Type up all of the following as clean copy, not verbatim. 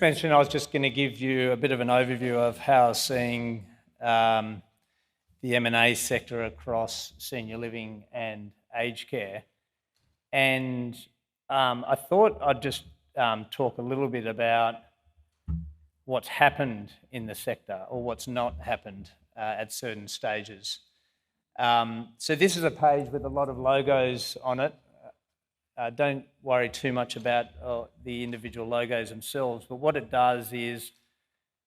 Mentioned, I was just going to give you a bit of an overview of how I was seeing the M&A sector across senior living and aged care. And I thought I'd just talk a little bit about what's happened in the sector or what's not happened at certain stages. So this is a page with a lot of logos on it. Don't worry too much about the individual logos themselves, but what it does is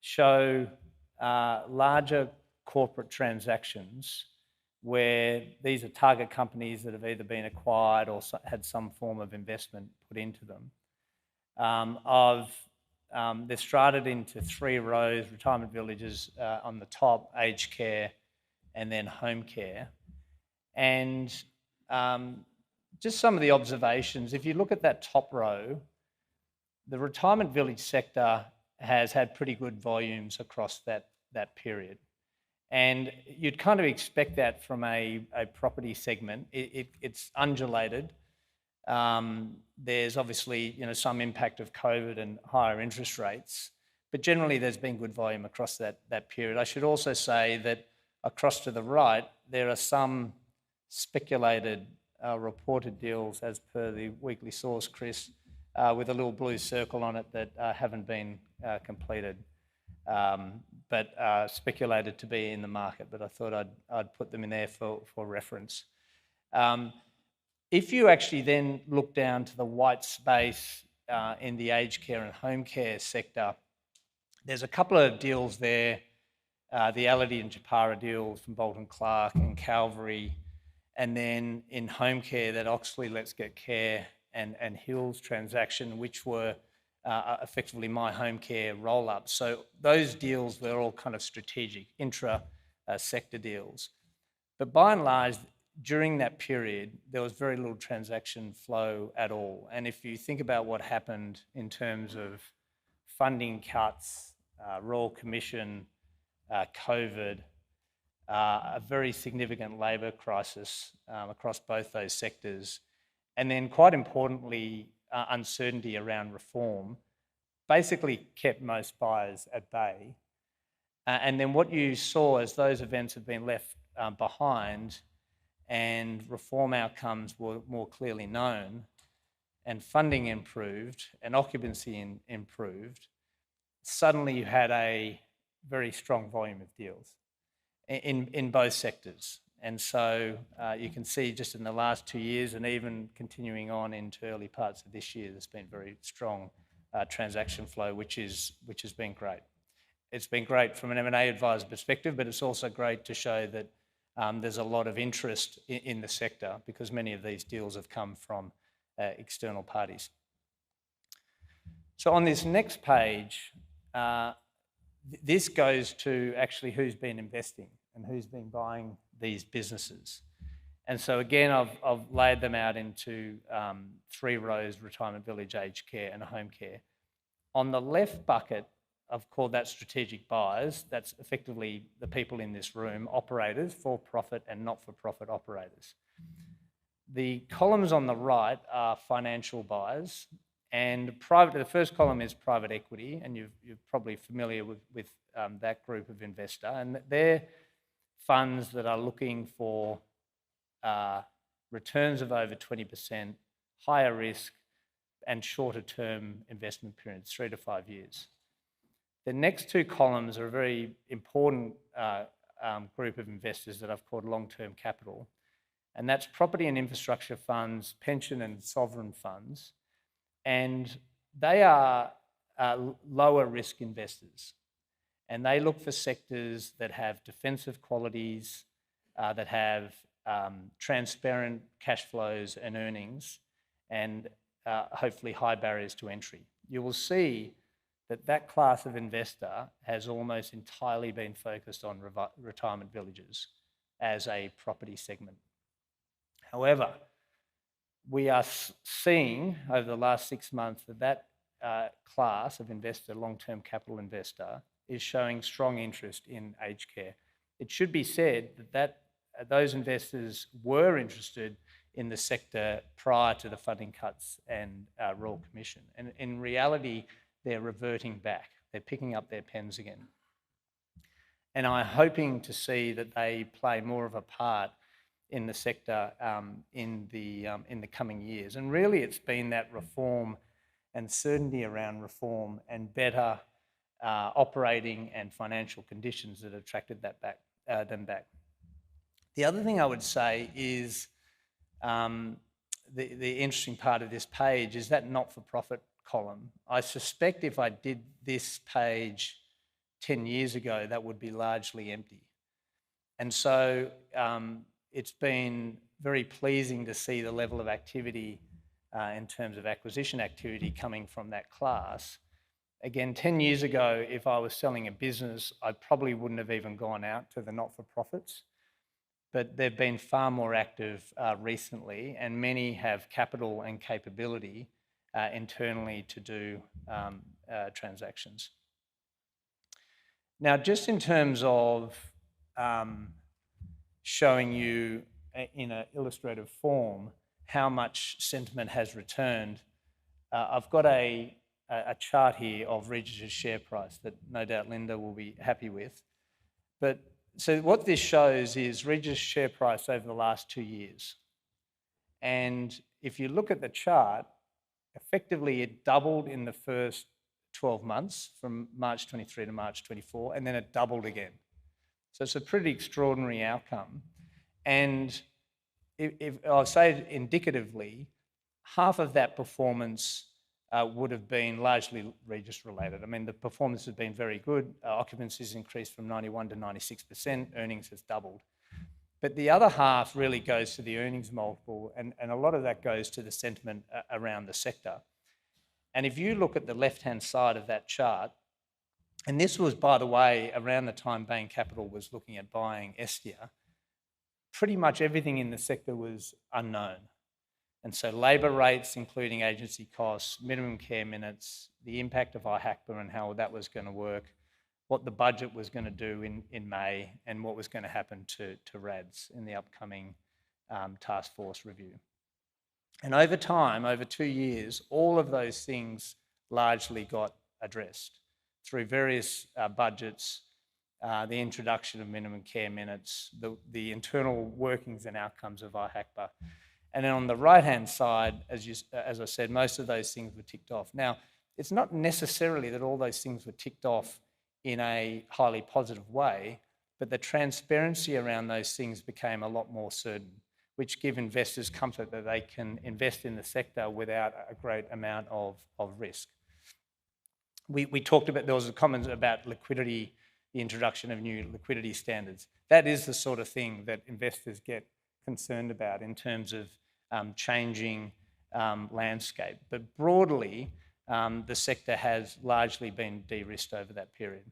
show larger corporate transactions where these are target companies that have either been acquired or had some form of investment put into them. They're stratified into 3 rows: retirement villages on the top, aged care, and then home care. And just some of the observations. If you look at that top row, the retirement village sector has had pretty good volumes across that period. And you'd kind of expect that from a property segment. It's undulated. There's obviously some impact of COVID and higher interest rates, but generally there's been good volume across that period. I should also say that across to the right, there are some speculated reported deals as per the weekly source, Chris, with a little blue circle on it that haven't been completed, but speculated to be in the market. But I thought I'd put them in there for reference. If you actually then look down to the white space in the aged care and home care sector, there's a couple of deals there, the Ality and Japara deals from Bolton Clark and Calvary, and then in home care, that Oxley Let's Get Care and Hills transaction, which were effectively my home care roll-up. So those deals were all kind of strategic, intra-sector deals. But by and large, during that period, there was very little transaction flow at all. And if you think about what happened in terms of funding cuts, Royal Commission, COVID, a very significant labour crisis across both those sectors, and then quite importantly, uncertainty around reform, basically kept most buyers at bay. And then what you saw as those events have been left behind and reform outcomes were more clearly known and funding improved and occupancy improved, suddenly you had a very strong volume of deals in both sectors. And so you can see just in the last 2 years and even continuing on into early parts of this year, there's been very strong transaction flow, which has been great. It's been great from an M&A advisor perspective, but it's also great to show that there's a lot of interest in the sector because many of these deals have come from external parties. So on this next page, this goes to actually who's been investing and who's been buying these businesses. And so again, I've laid them out into 3 rows: retirement village, aged care and home care. On the left bucket, I've called that strategic buyers. That's effectively the people in this room, operators, for-profit and not-for-profit operators. The columns on the right are financial buyers, and the first column is private equity, and you're probably familiar with that group of investor, and they're funds that are looking for returns of over 20%, higher risk, and shorter term investment periods, 3 to 5 years. The next 2 columns are a very important group of investors that I've called long-term capital, and that's property and infrastructure funds, pension and sovereign funds, and they are lower risk investors. And they look for sectors that have defensive qualities, that have transparent cash flows and earnings, and hopefully high barriers to entry. You will see that class of investor has almost entirely been focused on retirement villages as a property segment. However, we are seeing over the last 6 months that class of investor, long-term capital investor, is showing strong interest in aged care. It should be said that those investors were interested in the sector prior to the funding cuts and Royal Commission. And in reality, they're reverting back. They're picking up their pens again. And I'm hoping to see that they play more of a part in the sector in the coming years. And really it's been that reform and certainty around reform and better operating and financial conditions that attracted them back. The other thing I would say is the interesting part of this page is that not-for-profit column. I suspect if I did this page 10 years ago, that would be largely empty. And so it's been very pleasing to see the level of activity in terms of acquisition activity coming from that class. Again, 10 years ago, if I was selling a business, I probably wouldn't have even gone out to the not-for-profits, but they've been far more active recently, and many have capital and capability internally to do transactions. Now, just in terms of showing you in an illustrative form how much sentiment has returned, I've got a chart here of Regis' share price that no doubt Linda will be happy with. But so what this shows is Regis' share price over the last 2 years. And if you look at the chart, effectively it doubled in the first 12 months from March 23 to March 24, and then it doubled again. So it's a pretty extraordinary outcome. And if I'll say indicatively, half of that performance would have been largely Regis related. I mean, the performance has been very good. Occupancy has increased from 91 to 96%, earnings has doubled. But the other half really goes to the earnings multiple, and a lot of that goes to the sentiment around the sector. And if you look at the left-hand side of that chart, and this was, by the way, around the time Bain Capital was looking at buying Estia, pretty much everything in the sector was unknown. And so labour rates, including agency costs, minimum care minutes, the impact of IHACPA and how that was going to work, what the budget was going to do in May, and what was going to happen to RADs in the upcoming task force review. And over time, over 2 years, all of those things largely got addressed through various budgets, the introduction of minimum care minutes, the internal workings and outcomes of IHACPA. And then on the right-hand side, as I said, most of those things were ticked off. Now, it's not necessarily that all those things were ticked off in a highly positive way, but the transparency around those things became a lot more certain, which give investors comfort that they can invest in the sector without a great amount of risk. We talked about, there was a comment about liquidity, the introduction of new liquidity standards. That is the sort of thing that investors get concerned about in terms of changing landscape. But broadly, the sector has largely been de-risked over that period.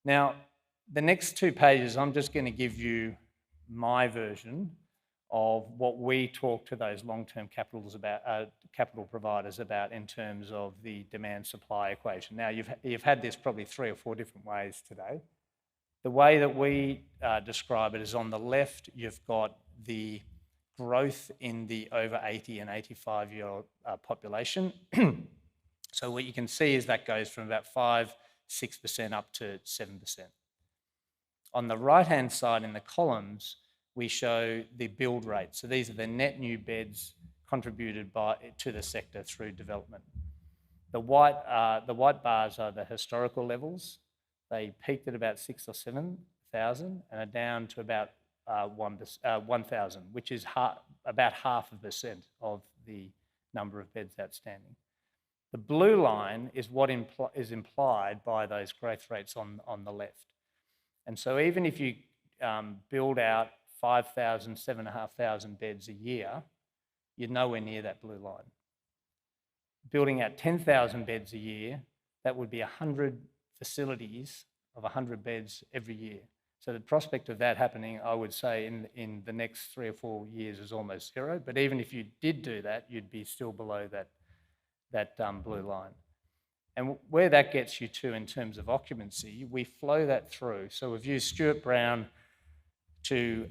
Now, the next 2 pages, I'm just going to give you my version of what we talk to those long-term capital providers about in terms of the demand-supply equation. Now, you've had this probably 3 or 4 different ways today. The way that we describe it is on the left, you've got the growth in the over 80 and 85-year-old population. So what you can see is that goes from about 5-6% up to 7%. On the right-hand side in the columns, we show the build rate. So these are the net new beds contributed to the sector through development. The white bars are the historical levels. They peaked at about 6,000 or 7,000 and are down to about 1,000, which is about 0.5% of the number of beds outstanding. The blue line is what is implied by those growth rates on the left. And so even if you build out 5,000, 7,500 beds a year, you're nowhere near that blue line. Building out 10,000 beds a year, that would be 100 facilities of 100 beds every year. So the prospect of that happening, I would say, in the next 3 or 4 years is almost zero. But even if you did do that, you'd be still below that blue line. And where that gets you to in terms of occupancy, we flow that through. So we've used Stuart Brown as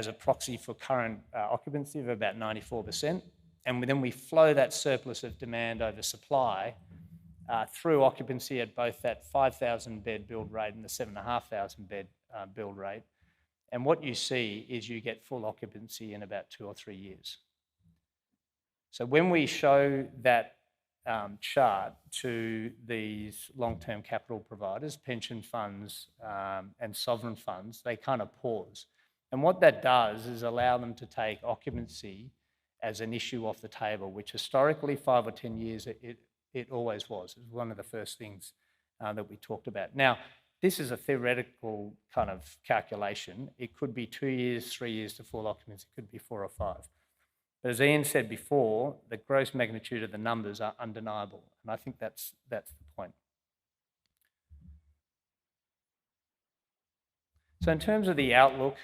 a proxy for current occupancy of about 94%. and then we flow that surplus of demand over supply through occupancy at both that 5,000 bed build rate and the 7,500 bed build rate. And what you see is you get full occupancy in about 2 or 3 years. So when we show that chart to these long-term capital providers, pension funds and sovereign funds, they kind of pause. And what that does is allow them to take occupancy as an issue off the table, which historically 5 or 10 years it always was. It was one of the first things that we talked about. Now, this is a theoretical kind of calculation. It could be 2 years, 3 years to full occupancy. It could be 4 or 5. But as Ian said before, the gross magnitude of the numbers are undeniable, and I think that's the point. So in terms of the outlook,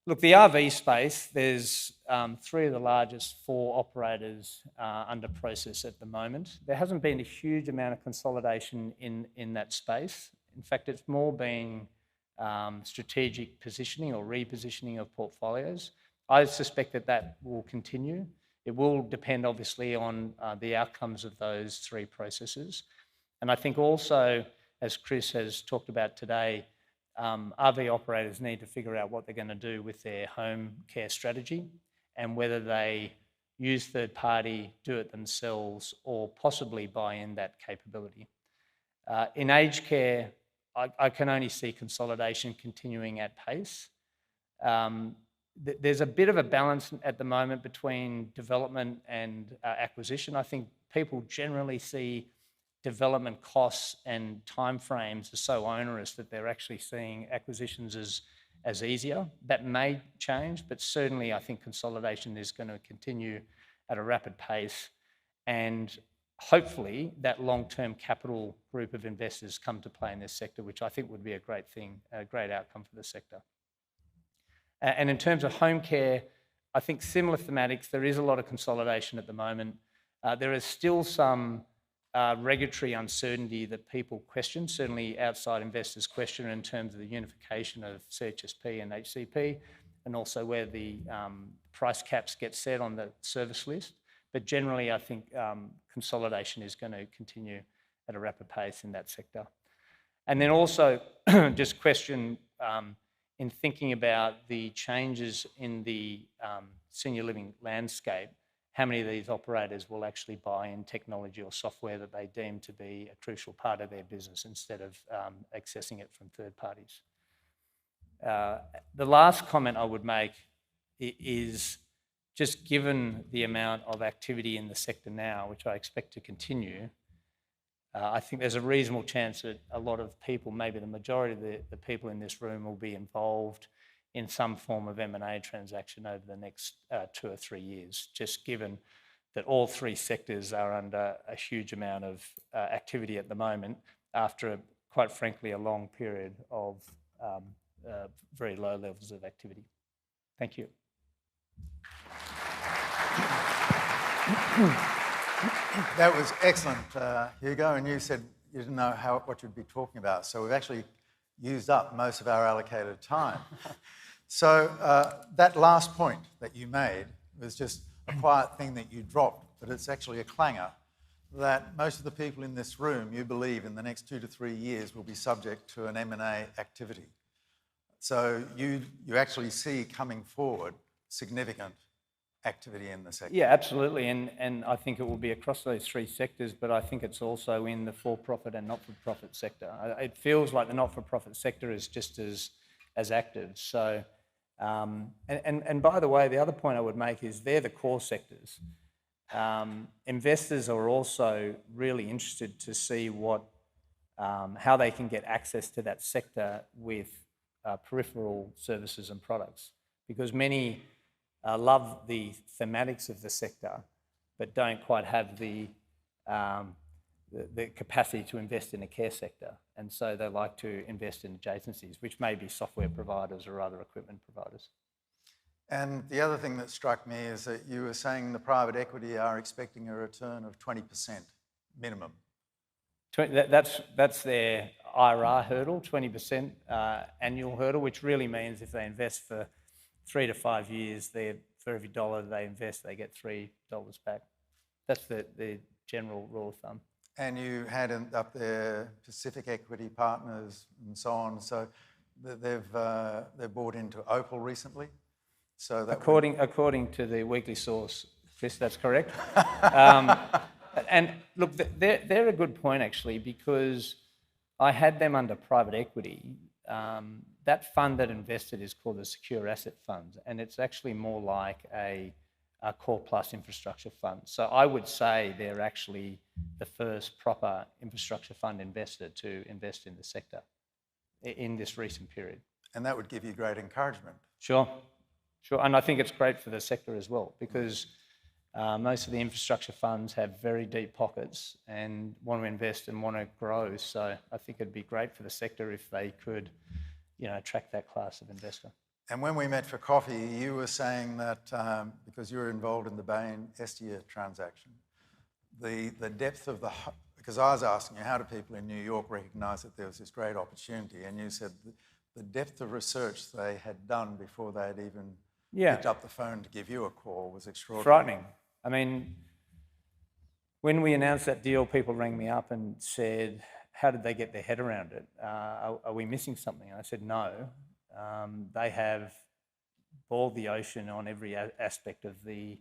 look, the RV space, there's 3 of the largest 4 operators under process at the moment. There hasn't been a huge amount of consolidation in that space. In fact, it's more been strategic positioning or repositioning of portfolios. I suspect that will continue. It will depend, obviously, on the outcomes of those 3 processes. And I think also, as Chris has talked about today, RV operators need to figure out what they're going to do with their home care strategy and whether they use third party, do it themselves, or possibly buy in that capability. In aged care, I can only see consolidation continuing at pace. There's a bit of a balance at the moment between development and acquisition. I think people generally see development costs and timeframes are so onerous that they're actually seeing acquisitions as easier. That may change, but certainly I think consolidation is going to continue at a rapid pace, and hopefully that long-term capital group of investors come to play in this sector, which I think would be a great thing, a great outcome for the sector. And in terms of home care, I think similar thematics. There is a lot of consolidation at the moment. There is still some regulatory uncertainty that people question, certainly outside investors question in terms of the unification of CHSP and HCP, and also where the price caps get set on the service list. But generally, I think consolidation is going to continue at a rapid pace in that sector. And then also just question in thinking about the changes in the senior living landscape, how many of these operators will actually buy in technology or software that they deem to be a crucial part of their business instead of accessing it from third parties. The last comment I would make is just given the amount of activity in the sector now, which I expect to continue, I think there's a reasonable chance that a lot of people, maybe the majority of the people in this room, will be involved in some form of M&A transaction over the next 2 or 3 years, just given that all 3 sectors are under a huge amount of activity at the moment after, quite frankly, a long period of very low levels of activity. Thank you. That was excellent, Hugo, and you said you didn't know what you'd be talking about, so we've actually used up most of our allocated time. So that last point that you made was just a quiet thing that you dropped, but it's actually a clanger, that most of the people in this room, you believe in the next 2 to 3 years will be subject to an M&A activity. So you actually see coming forward significant activity in the sector. Yeah, absolutely, and I think it will be across those 3 sectors, but I think it's also in the for-profit and not-for-profit sector. It feels like the not-for-profit sector is just as active. So, and by the way, the other point I would make is they're the core sectors. Investors are also really interested to see how they can get access to that sector with peripheral services and products, because many love the thematics of the sector, but don't quite have the capacity to invest in a care sector. And so they like to invest in adjacencies, which may be software providers or other equipment providers. And the other thing that struck me is that you were saying the private equity are expecting a return of 20% minimum. That's their IRR hurdle, 20% annual hurdle, which really means if they invest for 3 to 5 years, they're for every dollar they invest, they get $3 back. That's the general rule of thumb. And you had up there Pacific Equity Partners and so on. So they've bought into Opal recently. So that according to the weekly source, Chris, that's correct. And look, they're a good point actually, because I had them under private equity. That fund that invested is called the Secure Asset Fund, and it's actually more like a core plus infrastructure fund. So I would say they're actually the first proper infrastructure fund investor to invest in the sector in this recent period. And that would give you great encouragement. Sure. And I think it's great for the sector as well, because most of the infrastructure funds have very deep pockets and want to invest and want to grow. So I think it'd be great for the sector if they could, attract that class of investor. And when we met for coffee, you were saying that because you were involved in the Bain Estia transaction, the depth of because I was asking you, how do people in New York recognise that there was this great opportunity? And you said the depth of research they had done before they had even picked up the phone to give you a call was extraordinary. Frightening. I mean, when we announced that deal, people rang me up and said, how did they get their head around it? Are we missing something? And I said, no. They have boiled the ocean on every aspect of the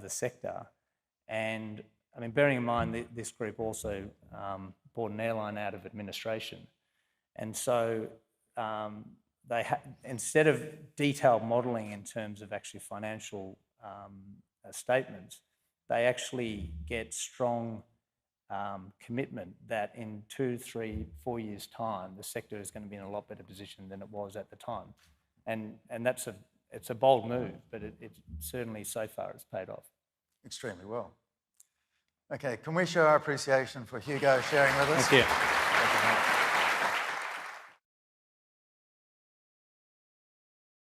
sector. And I mean, bearing in mind this group also bought an airline out of administration. And so instead of detailed modelling in terms of actually financial statements, they actually get strong commitment that in 2, 3, 4 years' time, the sector is going to be in a lot better position than it was at the time. And it's a bold move, but it certainly so far has paid off. Extremely well. Okay, can we show our appreciation for Hugo sharing with us? Thank you.